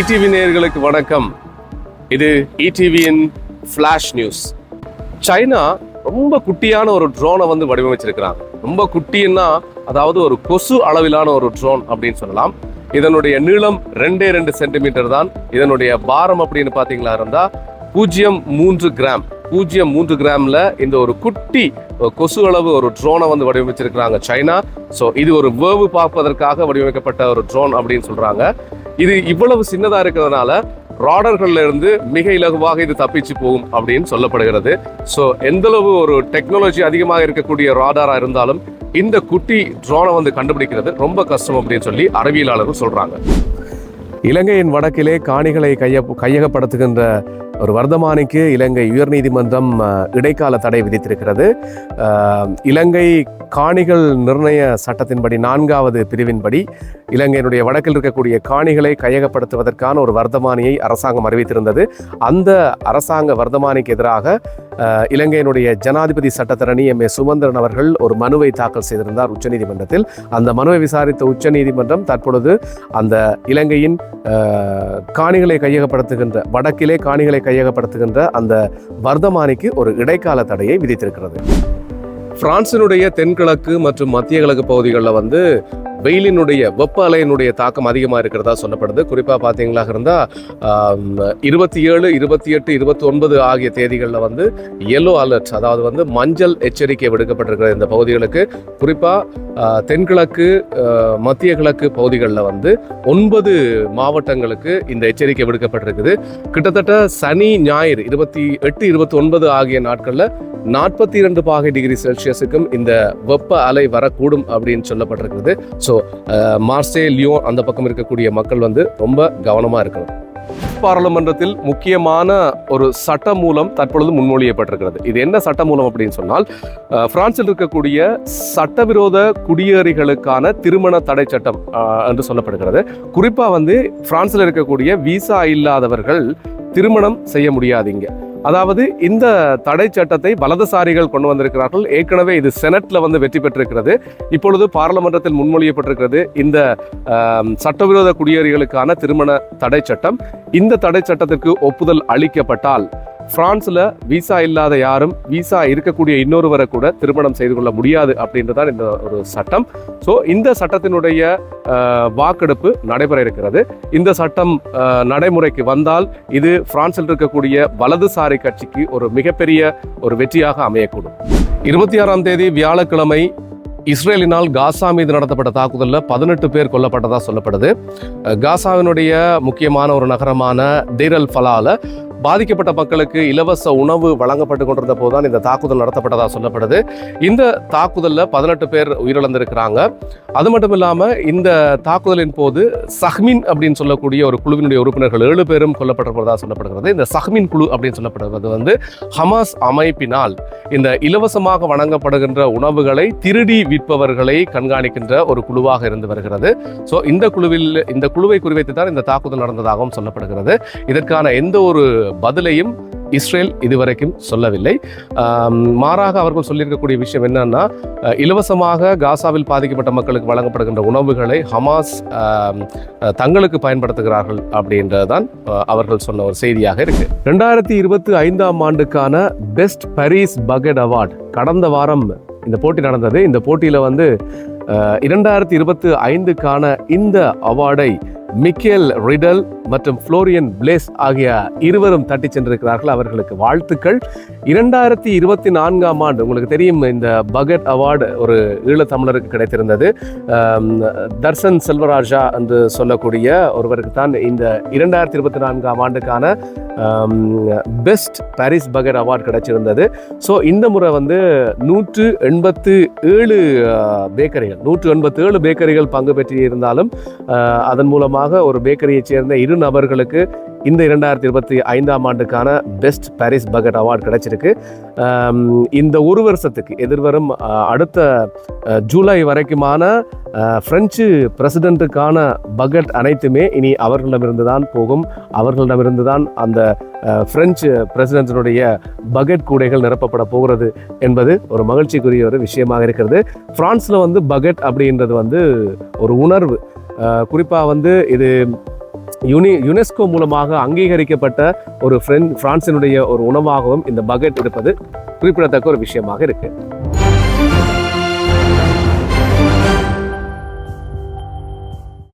ETV நேயர்களுக்கு வணக்கம். இது ETVயின் ஃபிளாஷ் நியூஸ். சைனா ரொம்ப குட்டியான ஒரு ட்ரோனை வந்து வடிவமைச்சிருக்கிறாங்க. ரொம்ப குட்டின்னா அதாவது ஒரு கொசு அளவிலான ஒரு ட்ரோன் அப்படின்னு சொல்லலாம். இதனுடைய நீளம் 2 சென்டிமீட்டர் தான். இதனுடைய பாரம் அப்படின்னு பார்த்தீங்களா இருந்தா 0.3 கிராம். 0.3 கிராம்ல இந்த ஒரு குட்டி கொசு அளவு ஒரு ட்ரோனை வந்து வடிவமைச்சிருக்கிறாங்க சைனா. ஸோ இது ஒரு வேவு பார்ப்பதற்காக வடிவமைக்கப்பட்ட ஒரு ட்ரோன் அப்படின்னு சொல்றாங்க. இது இவ்வளவு சின்னதா இருக்கிறதுனால ராடர்கள்ல இருந்து மிக இலகுவாக இது தப்பிச்சு போகும் அப்படின்னு சொல்லப்படுகிறது. ஸோ எந்தளவு ஒரு டெக்னாலஜி அதிகமாக இருக்கக்கூடிய ராடாரா இருந்தாலும் இந்த குட்டி ட்ரோனை வந்து கண்டுபிடிக்கிறது ரொம்ப கஷ்டம் அப்படின்னு சொல்லி அறிவியலாளர்கள் சொல்றாங்க. இலங்கையின் வடக்கிலே காணிகளை கையகப்படுத்துகின்ற ஒரு வர்த்தமானிக்கு இலங்கை உயர்நீதிமன்றம் இடைக்கால தடை விதித்திருக்கிறது. இலங்கை காணிகள் நிர்ணய சட்டத்தின்படி 4வது பிரிவின்படி இலங்கையினுடைய வடக்கில் இருக்கக்கூடிய காணிகளை கையகப்படுத்துவதற்கான ஒரு வர்த்தமானியை அரசாங்கம் அறிவித்திருந்தது. அந்த அரசாங்க வர்த்தமானிக்கு எதிராக இலங்கையினுடைய ஜனாதிபதி சட்டத்தரணி M.A. சுமந்திரன் அவர்கள் ஒரு மனுவை தாக்கல் செய்திருந்தார் உச்சநீதிமன்றத்தில். அந்த மனுவை விசாரித்த உச்சநீதிமன்றம் தற்பொழுது அந்த இலங்கையின் காணிகளை கையகப்படுத்துகின்ற வடக்கிலே காணிகளை கையகப்படுத்துகின்ற அந்த வர்த்தமானிக்கு ஒரு இடைக்கால தடையை விதித்திருக்கிறது. பிரான்சினுடைய தென்கிழக்கு மற்றும் மத்திய கிழக்கு பகுதிகளில் வந்து வெயிலினுடைய வெப்ப அலையினுடைய தாக்கம் அதிகமாக இருக்கிறதா சொல்லப்படுது. குறிப்பாக பார்த்தீங்களா இருந்தால் 27, 28, 29 ஆகிய தேதிகளில் வந்து எல்லோ அலர்ட், அதாவது வந்து மஞ்சள் எச்சரிக்கை விடுக்கப்பட்டிருக்கிற இந்த பகுதிகளுக்கு. குறிப்பாக தென்கிழக்கு மத்திய கிழக்கு பகுதிகளில் வந்து 9 மாவட்டங்களுக்கு இந்த எச்சரிக்கை விடுக்கப்பட்டிருக்குது. கிட்டத்தட்ட சனி ஞாயிறு 28, 29 ஆகிய நாட்களில் 42 டிகிரி செல்சியஸுக்கும் இந்த வெப்ப அலை வரக்கூடும் அப்படின்னு சொல்லப்பட்டிருக்கிறது. ஸோ மார்சே, லியோன் அந்த பக்கம் இருக்கக்கூடிய மக்கள் வந்து ரொம்ப கவனமாக இருக்கணும். பாராளுமன்றத்தில் முக்கியமான ஒரு சட்ட மூலம் தற்பொழுது முன்மொழியப்பட்டிருக்கிறது. இது என்ன சட்ட மூலம் அப்படின்னு சொன்னால், பிரான்சில் இருக்கக்கூடிய சட்டவிரோத குடியேறிகளுக்கான திருமண தடை சட்டம் என்று சொல்லப்படுகிறது. குறிப்பாக வந்து பிரான்சில் இருக்கக்கூடிய விசா இல்லாதவர்கள் திருமணம் செய்ய முடியாதீங்க. அதாவது இந்த தடை சட்டத்தை வலதுசாரிகள் கொண்டு வந்திருக்கிறார்கள். ஏற்கனவே இது செனட்ல வந்து வெற்றி பெற்றிருக்கிறது. இப்பொழுது பாராளுமன்றத்தில் முன்மொழியப்பட்டிருக்கிறது இந்த சட்டவிரோத குடியேறிகளுக்கான திருமண தடை சட்டம். இந்த தடை சட்டத்திற்கு ஒப்புதல் அளிக்கப்பட்டால் பிரான்ஸ்ல விசா இல்லாத யாரும் விசா இருக்கக்கூடிய இன்னொருவரை கூட திருமணம் செய்து கொள்ள முடியாது அப்படின்றதான் இந்த ஒரு சட்டம். ஸோ இந்த சட்டத்தினுடைய வாக்கெடுப்பு நடைபெற இருக்கிறது. இந்த சட்டம் நடைமுறைக்கு வந்தால் இது பிரான்சில் இருக்கக்கூடிய வலதுசாரி கட்சிக்கு ஒரு மிகப்பெரிய ஒரு வெற்றியாக அமையக்கூடும். 26ஆம் தேதி வியாழக்கிழமை இஸ்ரேலினால் காசா மீது நடத்தப்பட்ட தாக்குதலில் 18 பேர் கொல்லப்பட்டதாக சொல்லப்படுது. காசாவினுடைய முக்கியமான ஒரு நகரமான டெய்ர் அல் ஃபலால பாதிக்கப்பட்ட மக்களுக்கு இலவச உணவு வழங்கப்பட்டு கொண்டிருந்த போதுதான் இந்த தாக்குதல் நடத்தப்பட்டதாக சொல்லப்படுது. இந்த தாக்குதலில் 18 பேர் உயிரிழந்திருக்கிறாங்க. அது மட்டும் இல்லாமல் இந்த தாக்குதலின் போது சஹ்மின் அப்படின்னு சொல்லக்கூடிய ஒரு குழுவினுடைய உறுப்பினர்கள் 7 பேரும் கொல்லப்பட்டிருப்பதாக சொல்லப்படுகிறது. இந்த சஹ்மின் குழு அப்படின்னு சொல்லப்படுவது வந்து ஹமாஸ் அமைப்பினால் இந்த இலவசமாக வழங்கப்படுகின்ற உணவுகளை திருடி விற்பவர்களை கண்காணிக்கின்ற ஒரு குழுவாக இருந்து வருகிறது. ஸோ இந்த குழுவை குறிவைத்து தான் இந்த தாக்குதல் நடந்ததாகவும் சொல்லப்படுகிறது. இதற்கான எந்த ஒரு பதிலையும் இஸ்ரேல் இதுவரைக்கும் சொல்லவில்லை. மாறாக அவர்கள் சொல்லியிருக்கக்கூடிய விஷயம் என்னன்னா, இலவசமாக காசாவில் பாதிக்கப்பட்ட மக்களுக்கு வழங்கப்படுகின்ற உணவுகளை ஹமாஸ் தங்களுக்கு பயன்படுத்துகிறார்கள் அப்படின்றதான் அவர்கள் சொன்ன ஒரு செய்தியாக இருக்கு. 2025ஆம் ஆண்டுக்கான பெஸ்ட் பாரிஸ் பக்கெட் அவார்டு கடந்த வாரம் இந்த போட்டி நடந்தது. இந்த போட்டியில வந்து 2025க்கான இந்த அவார்டை மிக்கேல் ரிடல் மற்றும் ஃப்ளோரியன் பிளேஸ் ஆகிய இருவரும் தட்டி சென்றிருக்கிறார்கள். அவர்களுக்கு வாழ்த்துக்கள். 2024ஆம் ஆண்டு உங்களுக்கு தெரியும் இந்த பகட் அவார்டு ஒரு ஈழத்தமிழருக்கு கிடைத்திருந்தது. தர்சன் செல்வராஜா என்று சொல்லக்கூடிய ஒருவருக்கு தான் இந்த 2024ஆம் ஆண்டுக்கான பெஸ்ட் பாரிஸ் பகட் அவார்டு கிடைச்சிருந்தது. ஸோ இந்த முறை வந்து 187 பேக்கரிகள் பங்கு பெற்று இருந்தாலும் அதன் மூலமாக ஒரு பேக்கரியை சேர்ந்த 2 நபர்களுக்கு இந்த 2025ஆம் ஆண்டுக்கான பெஸ்ட் பாரிஸ் பகட் அவார்டு கிடைச்சிருக்கு. இந்த ஒரு வருஷத்துக்கு எதிர்வரும் அடுத்த ஜூலை வரைக்குமான பிரெஞ்சு பிரசிடென்ட்டுக்கான பகட் அனைத்துமே இனி அவர்களிடமிருந்து தான் போகும். அவர்களிடமிருந்து தான் அந்த பிரெஞ்சு பிரசிடென்ட்டினுடைய பகட் கூடைகள் நிரப்பப்பட போகிறது என்பது ஒரு மகிழ்ச்சிக்குரிய ஒரு விஷயமாக இருக்கிறது. பிரான்ஸில் வந்து பகட் அப்படின்றது வந்து ஒரு உணர்வு. குறிப்பாக வந்து இது யுனெஸ்கோ மூலமாக அங்கீகரிக்கப்பட்ட ஒரு பிரான்சினுடைய ஒரு உணவாகவும் இந்த பகெட் இருப்பது குறிப்பிடத்தக்க ஒரு விஷயமாக இருக்கு.